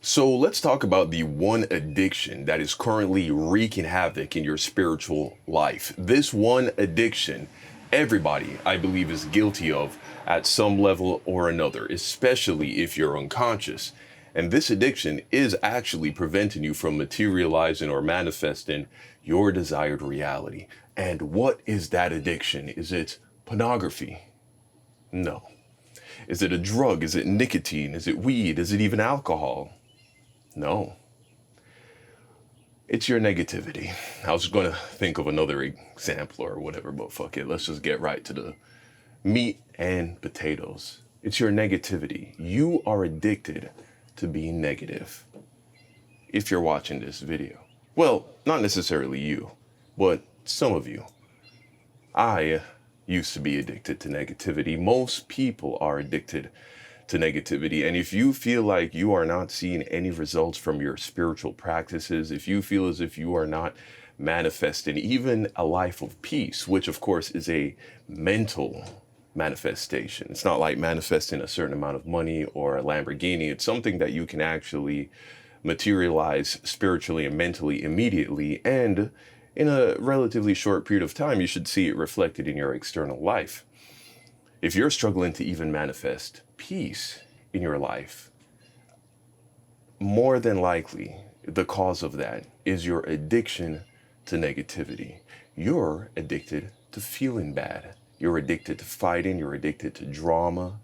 So let's talk about the one addiction that is currently wreaking havoc in your spiritual life. This one addiction, everybody, I believe, is guilty of at some level or another, especially if you're unconscious. And this addiction is actually preventing you from materializing or manifesting your desired reality. And what is that addiction? Is it pornography? No. Is it a drug? Is it nicotine? Is it weed? Is it even alcohol? No, it's your negativity. I was going to think of another example or whatever, but fuck it. Let's just get right to the meat and potatoes. It's your negativity. You are addicted to being negative if you're watching this video. Well, not necessarily you, but some of you. I used to be addicted to negativity. Most people are addicted to negativity. And if you feel like you are not seeing any results from your spiritual practices, if you feel as if you are not manifesting even a life of peace, which of course is a mental manifestation. It's not like manifesting a certain amount of money or a Lamborghini. It's something that you can actually materialize spiritually and mentally immediately. And in a relatively short period of time, you should see it reflected in your external life. If you're struggling to even manifest peace in your life, more than likely, the cause of that is your addiction to negativity. You're addicted to feeling bad. You're addicted to fighting. You're addicted to drama.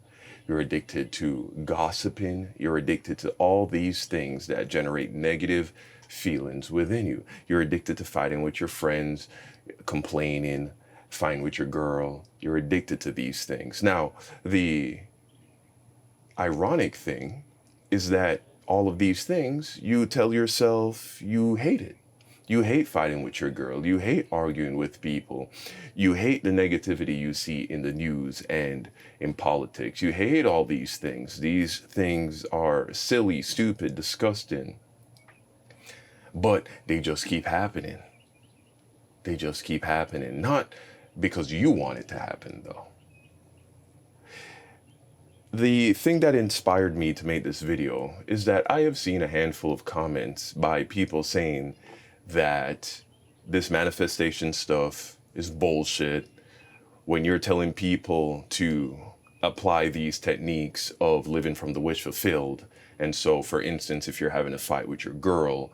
You're addicted to gossiping. You're addicted to all these things that generate negative feelings within you. You're addicted to fighting with your friends, complaining, fighting with your girl. You're addicted to these things. Now, the ironic thing is that all of these things, you tell yourself you hate it. You hate fighting with your girl. You hate arguing with people. You hate the negativity you see in the news and in politics. You hate all these things. These things are silly, stupid, disgusting. But they just keep happening. They just keep happening. Not because you want it to happen, though. The thing that inspired me to make this video is that I have seen a handful of comments by people saying that this manifestation stuff is bullshit. When you're telling people to apply these techniques of living from the wish fulfilled, and so, for instance, if you're having a fight with your girl,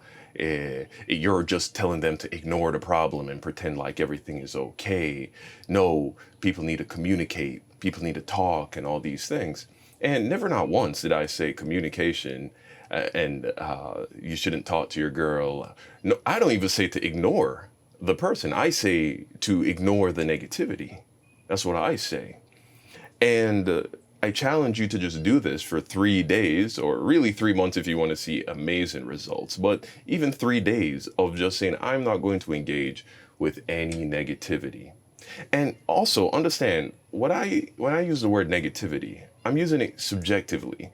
you're just telling them to ignore the problem and pretend like everything is okay. No, people need to communicate. People need to talk and all these things. And never not once did I say communication and you shouldn't talk to your girl. No, I don't even say to ignore the person. I say to ignore the negativity. That's what I say. And I challenge you to just do this for 3 days, or really 3 months if you want to see amazing results. But even 3 days of just saying, I'm not going to engage with any negativity. And also understand when I use the word negativity, I'm using it subjectively.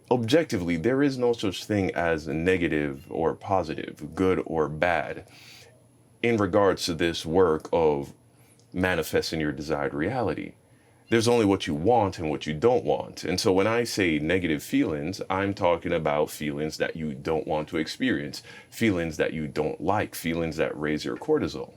Objectively, there is no such thing as negative or positive, good or bad in regards to this work of manifesting your desired reality. There's only what you want and what you don't want. And so when I say negative feelings, I'm talking about feelings that you don't want to experience, feelings that you don't like, feelings that raise your cortisol.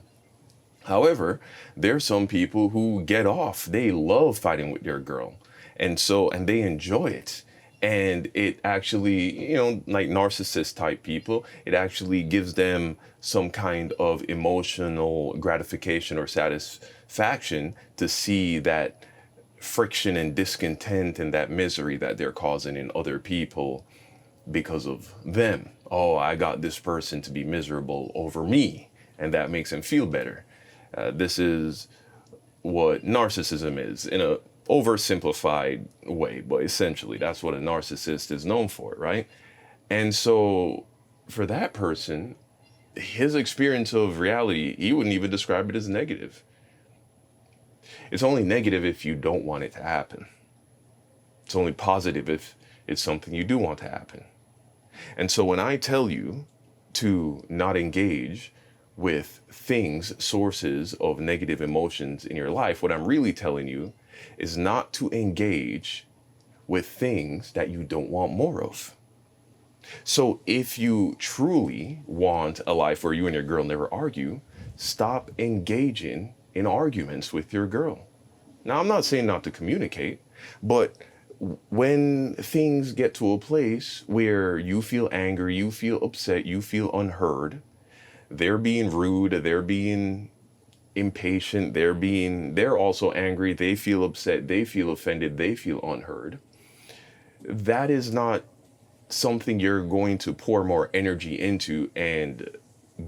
However, there's some people who get off. They love fighting with their girl. And they enjoy it. And it actually, like narcissist type people, it actually gives them some kind of emotional gratification or satisfaction to see that friction and discontent and that misery that they're causing in other people because of them. Oh, I got this person to be miserable over me, and that makes them feel better. This is what narcissism is in a oversimplified way, but essentially that's what a narcissist is known for, right? And so for that person, his experience of reality, he wouldn't even describe it as negative. It's only negative if you don't want it to happen. It's only positive if it's something you do want to happen. And so when I tell you to not engage with things, sources of negative emotions in your life, what I'm really telling you is not to engage with things that you don't want more of. So if you truly want a life where you and your girl never argue, stop engaging in arguments with your girl. Now, I'm not saying not to communicate, but when things get to a place where you feel angry, you feel upset, you feel unheard, they're being rude, they're being impatient, they're also angry, they feel upset, they feel offended, they feel unheard. That is not something you're going to pour more energy into and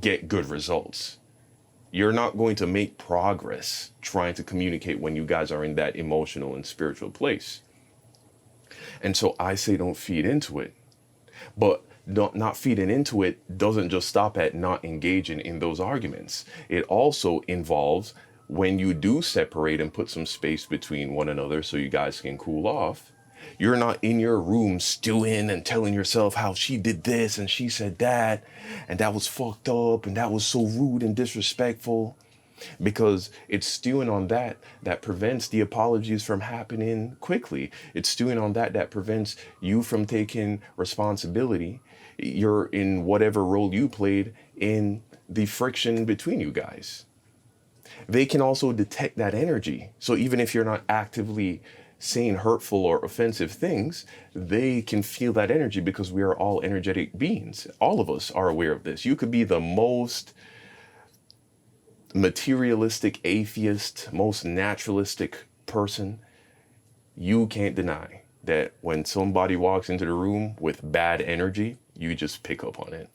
get good results. You're not going to make progress trying to communicate when you guys are in that emotional and spiritual place. And so I say don't feed into it. But not feeding into it doesn't just stop at not engaging in those arguments. It also involves when you do separate and put some space between one another so you guys can cool off. You're not in your room stewing and telling yourself how she did this and she said that, and that was fucked up and that was so rude and disrespectful. Because it's stewing on that prevents the apologies from happening quickly. It's stewing on that prevents you from taking responsibility. You're in whatever role you played in the friction between you guys. They can also detect that energy. So even if you're not actively saying hurtful or offensive things, they can feel that energy because we are all energetic beings. All of us are aware of this. You could be the most materialistic atheist, most naturalistic person. You can't deny that when somebody walks into the room with bad energy, you just pick up on it.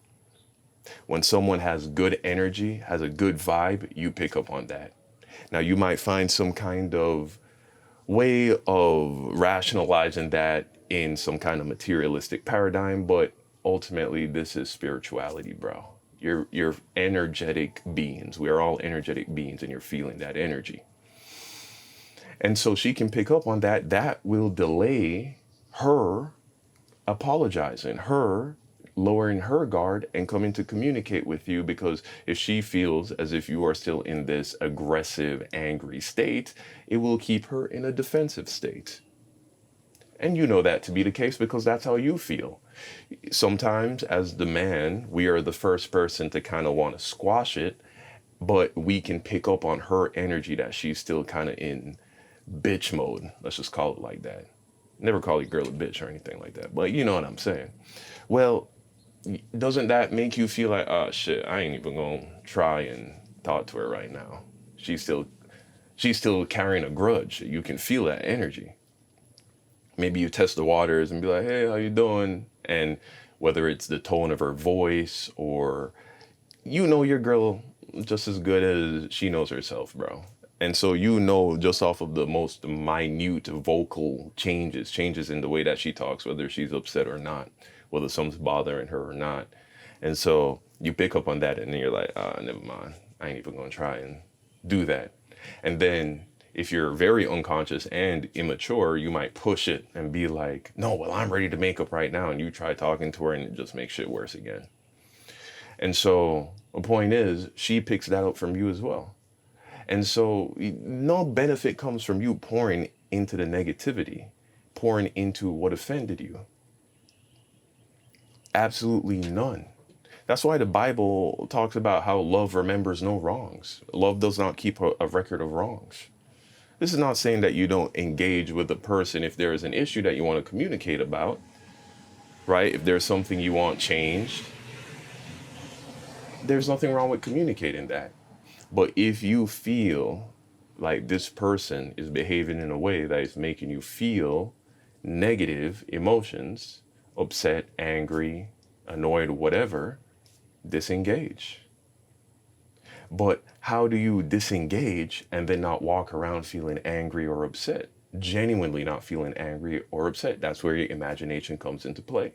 When someone has good energy, has a good vibe, you pick up on that. Now, you might find some kind of way of rationalizing that in some kind of materialistic paradigm, but ultimately, this is spirituality, bro. You're energetic beings. We are all energetic beings, and you're feeling that energy. And so she can pick up on that. That will delay her apologizing, her lowering her guard and coming to communicate with you, because if she feels as if you are still in this aggressive, angry state, it will keep her in a defensive state. And you know that to be the case because that's how you feel. Sometimes, as the man, we are the first person to kind of want to squash it, but we can pick up on her energy that she's still kind of in bitch mode. Let's just call it like that. Never call your girl a bitch or anything like that, but you know what I'm saying. Well, doesn't that make you feel like, oh shit, I ain't even gonna try and talk to her right now? She's still carrying a grudge. You can feel that energy. Maybe you test the waters and be like, hey, how you doing? And whether it's the tone of her voice or you know your girl just as good as she knows herself, bro. And so you know just off of the most minute vocal changes in the way that she talks, whether she's upset or not, whether something's bothering her or not. And so you pick up on that and then you're like, never mind. I ain't even gonna try and do that. And then if you're very unconscious and immature, you might push it and be like, no, well, I'm ready to make up right now. And you try talking to her and it just makes shit worse again. And so the point is, she picks that up from you as well. And so no benefit comes from you pouring into the negativity, pouring into what offended you. Absolutely none. That's why the Bible talks about how love remembers no wrongs. Love does not keep a record of wrongs. This is not saying that you don't engage with a person if there is an issue that you want to communicate about, right? If there's something you want changed, there's nothing wrong with communicating that. But if you feel like this person is behaving in a way that is making you feel negative emotions, upset, angry, annoyed, whatever, disengage. But how do you disengage and then not walk around feeling angry or upset? Genuinely not feeling angry or upset. That's where your imagination comes into play.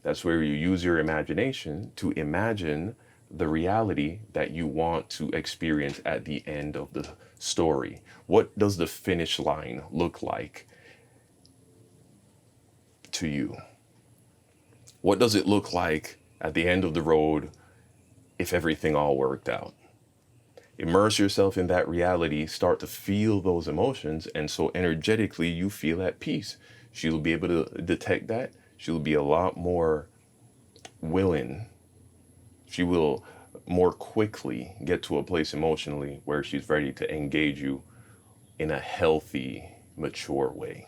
That's where you use your imagination to imagine the reality that you want to experience at the end of the story. What does the finish line look like to you? What does it look like at the end of the road if everything all worked out? Immerse yourself in that reality, start to feel those emotions, and so energetically you feel at peace. She'll be able to detect that. She'll be a lot more willing, she will more quickly get to a place emotionally where she's ready to engage you in a healthy, mature way.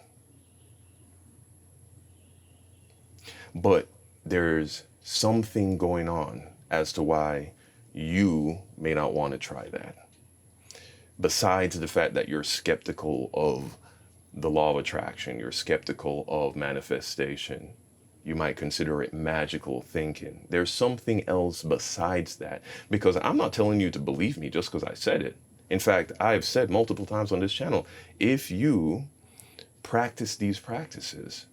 But there's something going on as to why you may not want to try that. Besides the fact that you're skeptical of the law of attraction, you're skeptical of manifestation, you might consider it magical thinking. There's something else besides that, because I'm not telling you to believe me just because I said it. In fact, I've said multiple times on this channel, if you practice these practices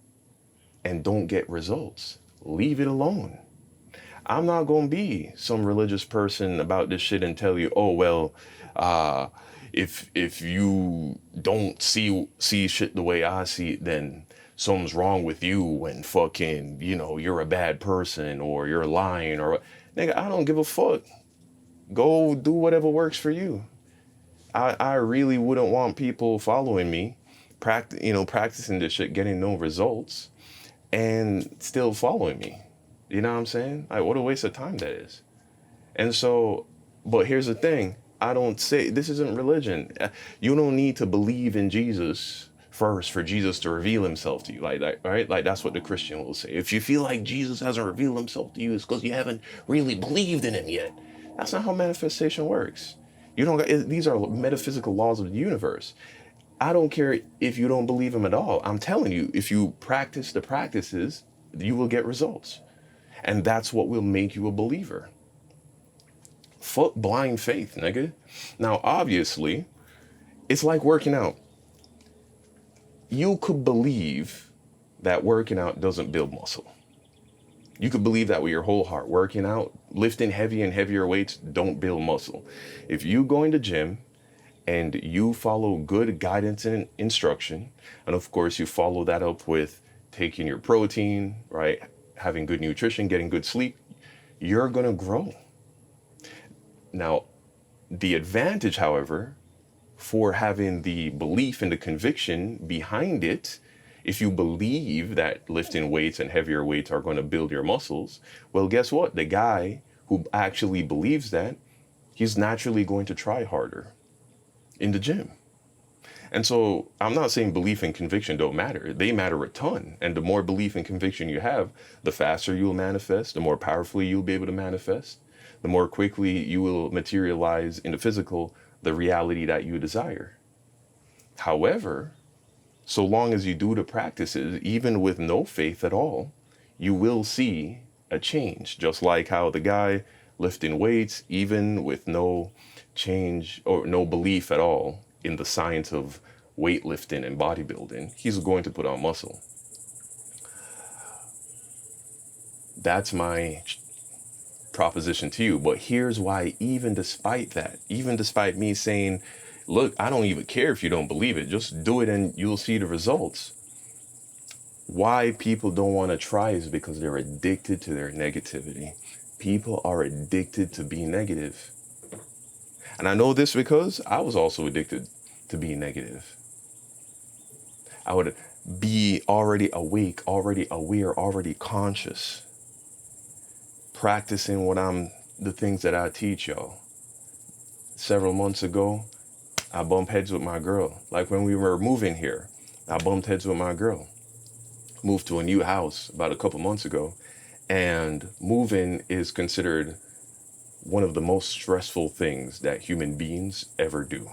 and don't get results, leave it alone. I'm not going to be some religious person about this shit and tell you, oh, well, if you don't see shit the way I see it, then something's wrong with you and fucking, you're a bad person or you're lying or nigga, I don't give a fuck. Go do whatever works for you. I really wouldn't want people following me, practicing this shit, getting no results and still following me. You know what I'm saying? Like, what a waste of time that is. And so, but here's the thing. I don't say, this isn't religion. You don't need to believe in Jesus first for Jesus to reveal himself to you. Like that, right? Like that's what the Christian will say. If you feel like Jesus hasn't revealed himself to you, it's because you haven't really believed in him yet. That's not how manifestation works. These are metaphysical laws of the universe. I don't care if you don't believe him at all. I'm telling you, if you practice the practices, you will get results. And that's what will make you a believer. Fuck blind faith, nigga. Now, obviously, it's like working out. You could believe that working out doesn't build muscle. You could believe that with your whole heart. Working out, lifting heavy and heavier weights don't build muscle. If you go in the gym and you follow good guidance and instruction, and of course you follow that up with taking your protein, right? Having good nutrition, getting good sleep, you're going to grow. Now, the advantage, however, for having the belief and the conviction behind it, if you believe that lifting weights and heavier weights are going to build your muscles, well, guess what? The guy who actually believes that, he's naturally going to try harder in the gym. And so I'm not saying belief and conviction don't matter. They matter a ton. And the more belief and conviction you have, the faster you'll manifest, the more powerfully you'll be able to manifest, the more quickly you will materialize in the physical the reality that you desire. However, so long as you do the practices, even with no faith at all, you will see a change. Just like how the guy lifting weights, even with no change or no belief at all in the science of weightlifting and bodybuilding, he's going to put on muscle. That's my proposition to you. But here's why, even despite that, even despite me saying, look, I don't even care if you don't believe it, just do it and you'll see the results. Why people don't want to try is because they're addicted to their negativity. People are addicted to being negative. And I know this because I was also addicted to being negative. I would be already awake, already aware, already conscious, practicing the things that I teach y'all. Several months ago, I bumped heads with my girl. Like when we were moving here, I bumped heads with my girl. Moved to a new house about a couple months ago, and moving is considered one of the most stressful things that human beings ever do.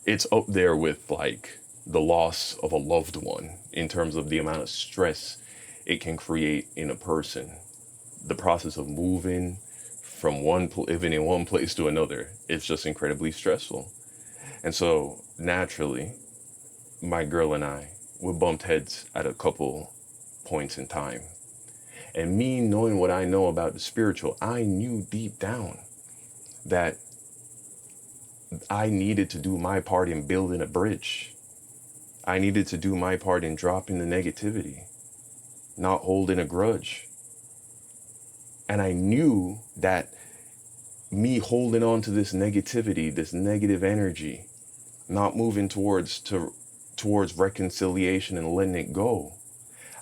It's up there with like the loss of a loved one in terms of the amount of stress it can create in a person. The process of moving from living in one place to another, it's just incredibly stressful. And so naturally, my girl and I, we bumped heads at a couple points in time. And me knowing what I know about the spiritual, I knew deep down that I needed to do my part in building a bridge. I needed to do my part in dropping the negativity, not holding a grudge. And I knew that me holding on to this negativity, this negative energy, not moving towards reconciliation and letting it go,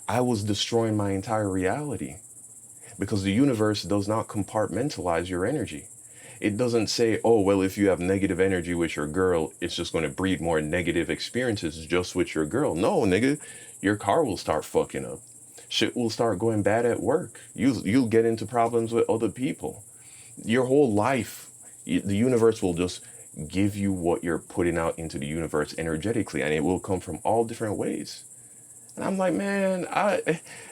I was destroying my entire reality. because the universe does not compartmentalize your energy. It doesn't say, oh, well, if you have negative energy with your girl, it's just going to breed more negative experiences just with your girl. No, nigga, your car will start fucking up. Shit will start going bad at work. You'll get into problems with other people. Your whole life, the universe will just give you what you're putting out into the universe energetically, and it will come from all different ways. And I'm like, man,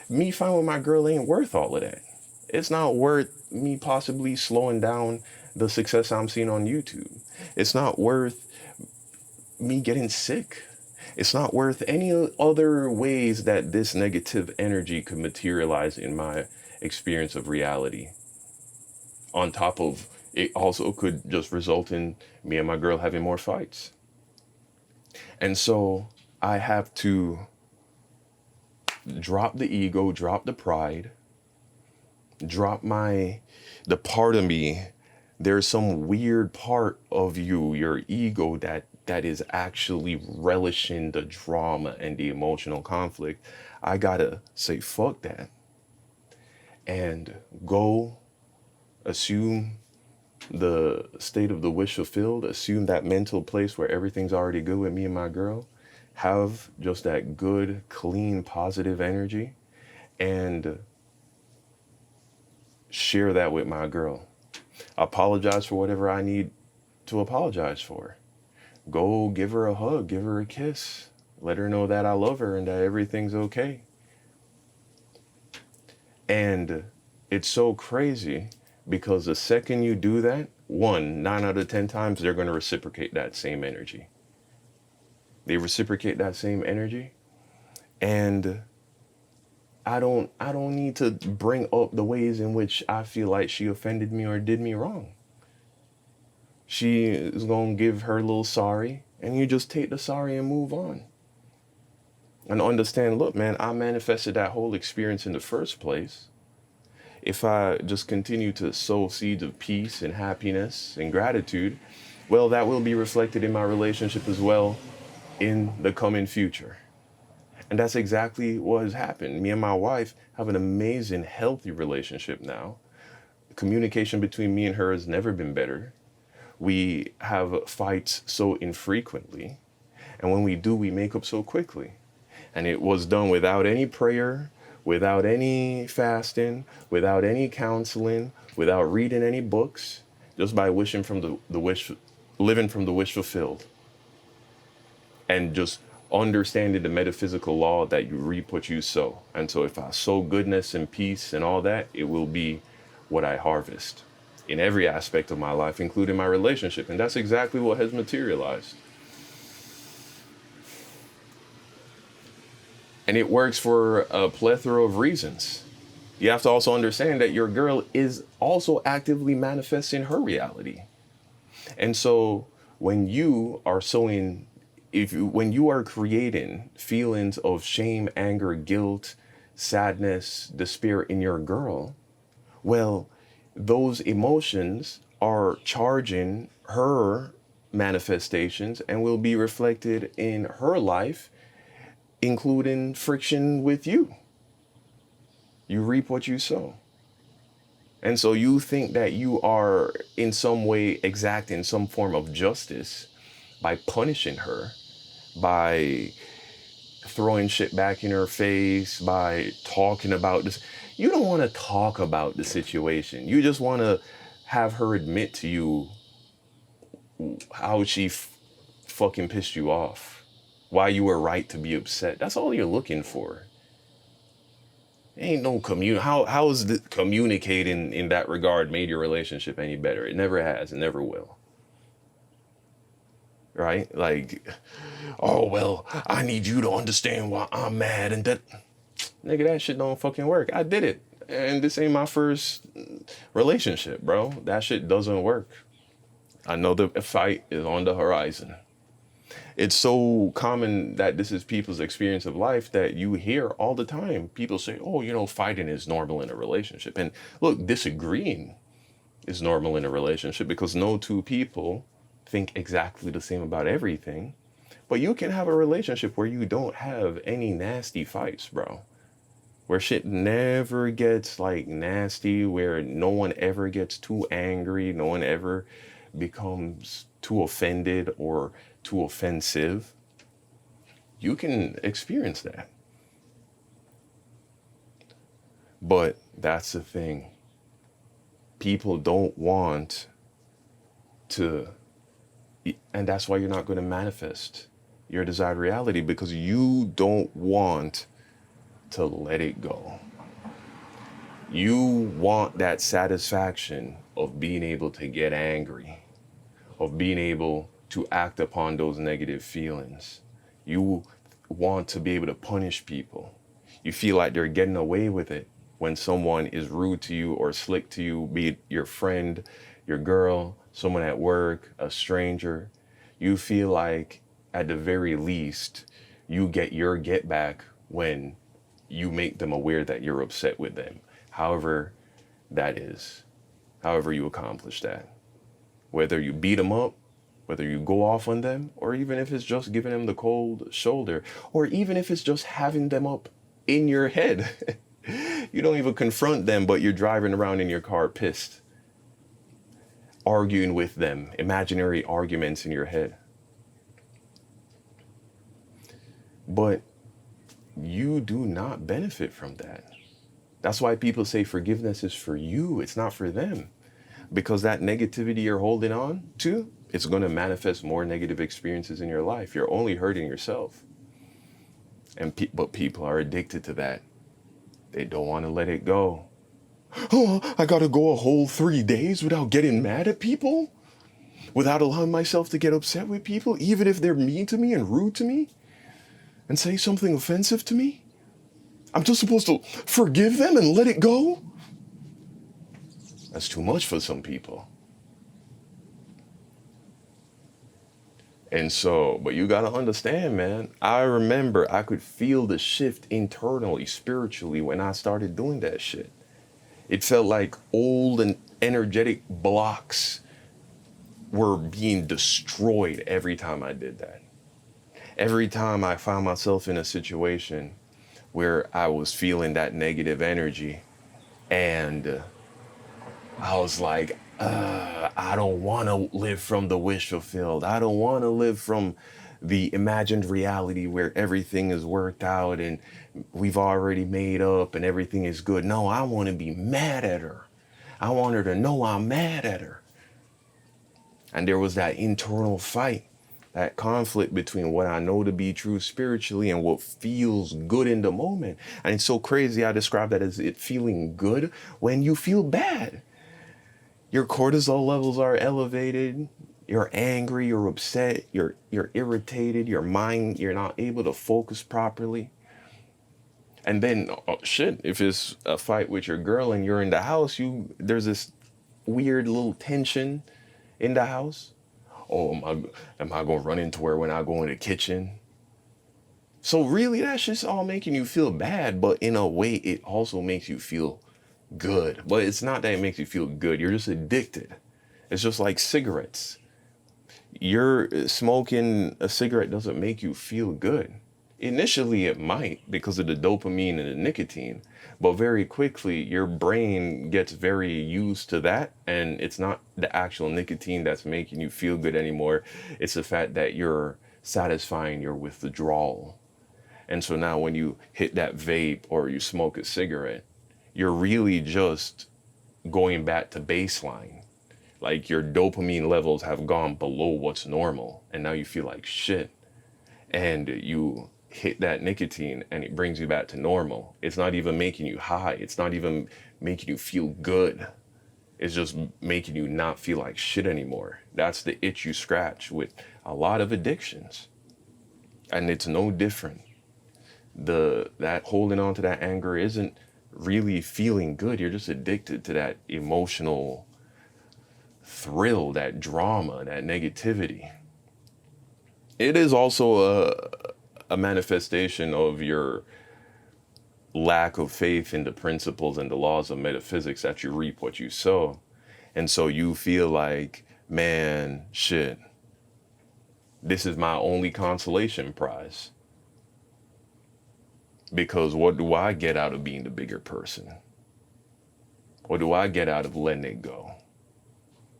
me finding with my girl ain't worth all of that. It's not worth me possibly slowing down the success I'm seeing on YouTube. It's not worth me getting sick. It's not worth any other ways that this negative energy could materialize in my experience of reality. On top of it also could just result in me and my girl having more fights. And so I have to drop the ego, drop the pride, drop the part of me. There's some weird part of you, your ego, that is actually relishing the drama and the emotional conflict. I gotta say, fuck that. And go assume the state of the wish fulfilled, assume that mental place where everything's already good with me and my girl, have just that good, clean, positive energy, and share that with my girl. Apologize for whatever I need to apologize for. Go give her a hug, give her a kiss, let her know that I love her and that everything's okay. And it's so crazy because the second you do that, 9 out of 10 times, they're going to reciprocate that same energy. They reciprocate that same energy. And I don't need to bring up the ways in which I feel like she offended me or did me wrong. She is going to give her little sorry, and you just take the sorry and move on. And understand, look, man, I manifested that whole experience in the first place. If I just continue to sow seeds of peace and happiness and gratitude, well, that will be reflected in my relationship as well in the coming future. And that's exactly what has happened. Me and my wife have an amazing, healthy relationship now. Communication between me and her has never been better. We have fights so infrequently. And when we do, we make up so quickly. And it was done without any prayer, without any fasting, without any counseling, without reading any books, just by wishing from the wish, living from the wish fulfilled. And just understanding the metaphysical law that you reap what you sow. And so if I sow goodness and peace and all that, it will be what I harvest in every aspect of my life, including my relationship. And that's exactly what has materialized. And it works for a plethora of reasons. You have to also understand that your girl is also actively manifesting her reality. And so when you are sowing, when you are creating feelings of shame, anger, guilt, sadness, despair in your girl, well, those emotions are charging her manifestations and will be reflected in her life, including friction with you. You reap what you sow. And so you think that you are in some way exacting some form of justice by punishing her, by throwing shit back in her face, by talking about this. You don't want to talk about the situation. You just want to have her admit to you how she fucking pissed you off, why you were right to be upset. That's all you're looking for. Ain't no how is the communicating in that regard made your relationship any better? It never has, and never will. Right? Like, oh, well, I need you to understand why I'm mad and that. Nigga, that shit don't fucking work. I did it. And this ain't my first relationship, bro. That shit doesn't work. I know the fight is on the horizon. It's so common that this is people's experience of life that you hear all the time. People say, oh, fighting is normal in a relationship. And look, disagreeing is normal in a relationship because no two people think exactly the same about everything. But you can have a relationship where you don't have any nasty fights, bro. where shit never gets like nasty, where no one ever gets too angry, no one ever becomes too offended or too offensive, you can experience that. But that's the thing. People don't want to, and that's why you're not going to manifest your desired reality, because you don't want to let it go. You want that satisfaction of being able to get angry, of being able to act upon those negative feelings. You want to be able to punish people. You feel like they're getting away with it when someone is rude to you or slick to you, be it your friend, your girl, someone at work, a stranger. You feel like at the very least, you get your get back when you make them aware that you're upset with them. However that is, however you accomplish that. Whether you beat them up, whether you go off on them, or even if it's just giving them the cold shoulder, or even if it's just having them up in your head. You don't even confront them, but you're driving around in your car pissed, arguing with them, imaginary arguments in your head. But you do not benefit from that. That's why people say forgiveness is for you. It's not for them. Because that negativity you're holding on to, it's going to manifest more negative experiences in your life. You're only hurting yourself. But people are addicted to that. They don't want to let it go. Oh, I got to go a whole 3 days without getting mad at people? Without allowing myself to get upset with people, even if they're mean to me and rude to me? And say something offensive to me? I'm just supposed to forgive them and let it go? That's too much for some people. And so, but you gotta understand, man, I remember I could feel the shift internally, spiritually, when I started doing that shit. It felt like old and energetic blocks were being destroyed every time I did that. Every time I found myself in a situation where I was feeling that negative energy and I was like, I don't want to live from the wish fulfilled. I don't want to live from the imagined reality where everything is worked out and we've already made up and everything is good. No, I want to be mad at her. I want her to know I'm mad at her. And there was that internal fight, that conflict between what I know to be true spiritually and what feels good in the moment. And it's so crazy. I describe that as it feeling good when you feel bad. Your cortisol levels are elevated. You're angry, you're upset, you're irritated, your mind, you're not able to focus properly. And then shit, if it's a fight with your girl and you're in the house, there's this weird little tension in the house. Oh, am I gonna run into her when I go in the kitchen? So really that shit's all making you feel bad, but in a way it also makes you feel good. But it's not that it makes you feel good, you're just addicted. It's just like cigarettes. You're smoking a cigarette doesn't make you feel good. Initially it might because of the dopamine and the nicotine, but very quickly your brain gets very used to that and it's not the actual nicotine that's making you feel good anymore. It's the fact that you're satisfying your withdrawal. And so now when you hit that vape or you smoke a cigarette, you're really just going back to baseline. Like your dopamine levels have gone below what's normal and now you feel like shit. And you hit that nicotine and it brings you back to normal. It's not even making you high. It's not even making you feel good. It's just making you not feel like shit anymore. That's the itch you scratch with a lot of addictions. And it's no different. That holding on to that anger isn't really feeling good. You're just addicted to that emotional thrill, that drama, that negativity. It is also a manifestation of your lack of faith in the principles and the laws of metaphysics that you reap what you sow. And so you feel like, man, shit, this is my only consolation prize. Because what do I get out of being the bigger person? What do I get out of letting it go?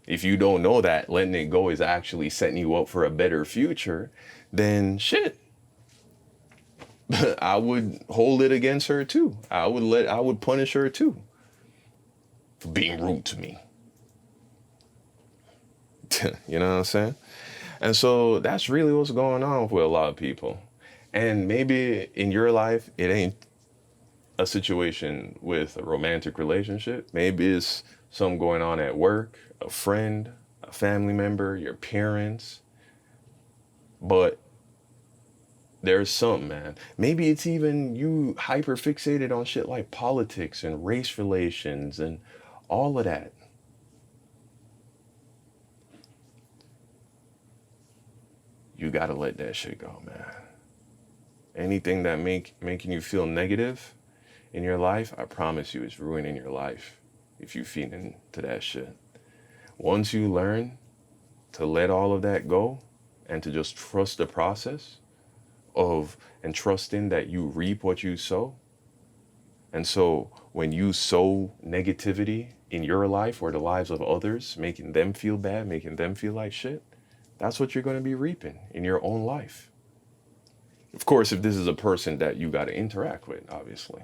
If you don't know that letting it go is actually setting you up for a better future, then shit, I would hold it against her too. I would punish her too for being rude to me. You know what I'm saying? And so that's really what's going on with a lot of people. And maybe in your life, it ain't a situation with a romantic relationship. Maybe it's something going on at work, a friend, a family member, your parents. But there's something, man. Maybe it's even you hyper fixated on shit like politics and race relations and all of that. You gotta let that shit go, man. Anything that making you feel negative in your life, I promise you, it's ruining your life if you feed into that shit. Once you learn to let all of that go and to just trust the process of and trusting that you reap what you sow. And so when you sow negativity in your life or the lives of others, making them feel bad, making them feel like shit, that's what you're going to be reaping in your own life. Of course, if this is a person that you got to interact with, obviously.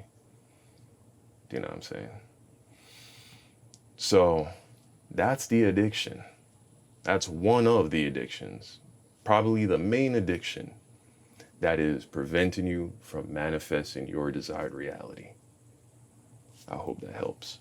Do you know what I'm saying? So that's the addiction. That's one of the addictions, probably the main addiction that is preventing you from manifesting your desired reality. I hope that helps.